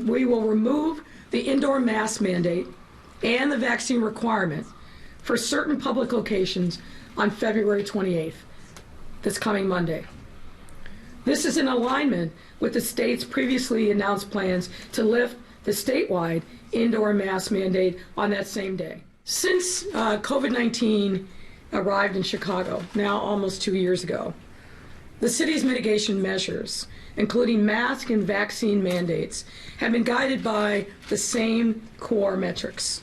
we will remove the indoor mask mandate and the vaccine requirement for certain public locations on February 28th, this coming Monday. This is in alignment with the state's previously announced plans to lift the statewide indoor mask mandate on that same day. Since COVID-19 arrived in Chicago, now almost 2 years ago, the city's mitigation measures, including mask and vaccine mandates, have been guided by the same core metrics: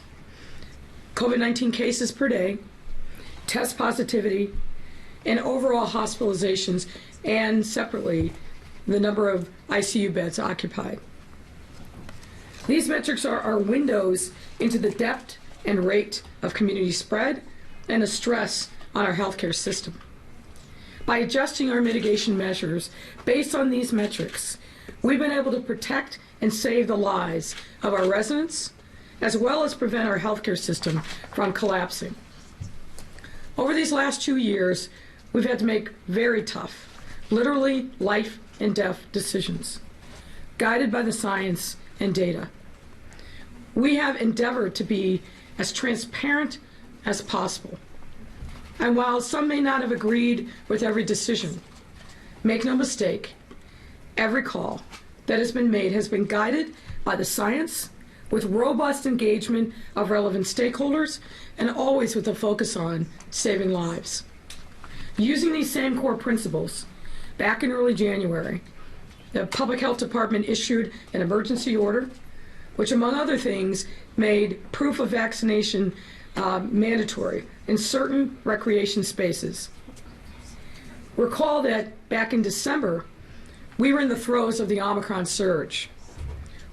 COVID-19 cases per day, test positivity, and overall hospitalizations, and separately, the number of ICU beds occupied. These metrics are windows into the depth and rate of community spread and the stress on our healthcare system. By adjusting our mitigation measures based on these metrics, we've been able to protect and save the lives of our residents, as well as prevent our healthcare system from collapsing. Over these last 2 years, we've had to make very tough, literally life and death decisions, guided by the science and data. We have endeavored to be as transparent as possible. And while some may not have agreed with every decision, make no mistake, every call that has been made has been guided by the science, with robust engagement of relevant stakeholders, and always with a focus on saving lives. Using these same core principles, back in early January, the Public Health Department issued an emergency order, which, among other things, made proof of vaccination mandatory in certain recreation spaces. Recall that back in December, we were in the throes of the Omicron surge.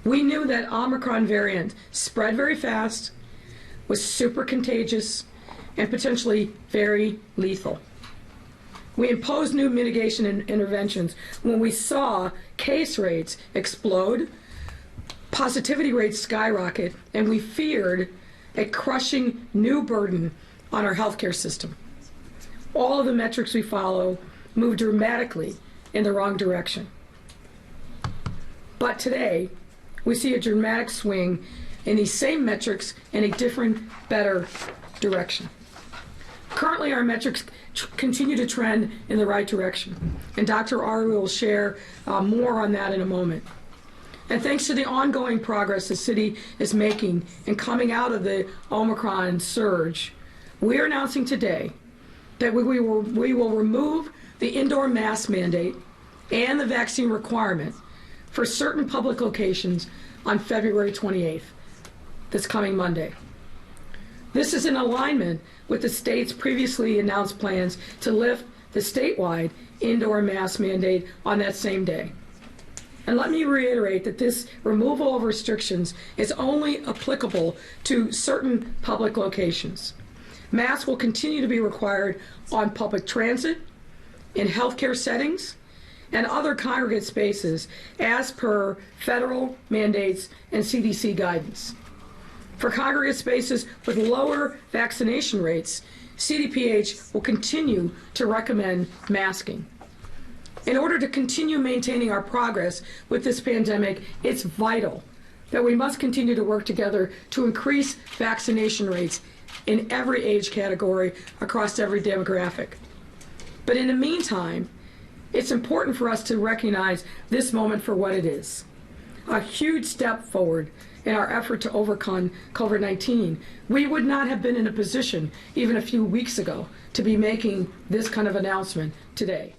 We knew that Omicron variant spread very fast, was super contagious, and potentially very lethal. We imposed new mitigation interventions when we saw case rates explode, positivity rates skyrocket, and we feared a crushing new burden on our healthcare system. All of the metrics we follow moved dramatically in the wrong direction. But today, we see a dramatic swing in these same metrics in a different, better direction. Currently, our metrics continue to trend in the right direction, and Dr. Ari will share more on that in a moment. And thanks to the ongoing progress the city is making in coming out of the Omicron surge, we are announcing today that we will remove the indoor mask mandate and the vaccine requirement for certain public locations on February 28th, this coming Monday. This is in alignment with the state's previously announced plans to lift the statewide indoor mask mandate on that same day. And let me reiterate that this removal of restrictions is only applicable to certain public locations. Masks will continue to be required on public transit, in healthcare settings, and other congregate spaces as per federal mandates and CDC guidance. For congregate spaces with lower vaccination rates, CDPH will continue to recommend masking. In order to continue maintaining our progress with this pandemic, it's vital that we must continue to work together to increase vaccination rates in every age category across every demographic. But in the meantime, it's important for us to recognize this moment for what it is: a huge step forward in our effort to overcome COVID-19. We would not have been in a position even a few weeks ago to be making this kind of announcement today.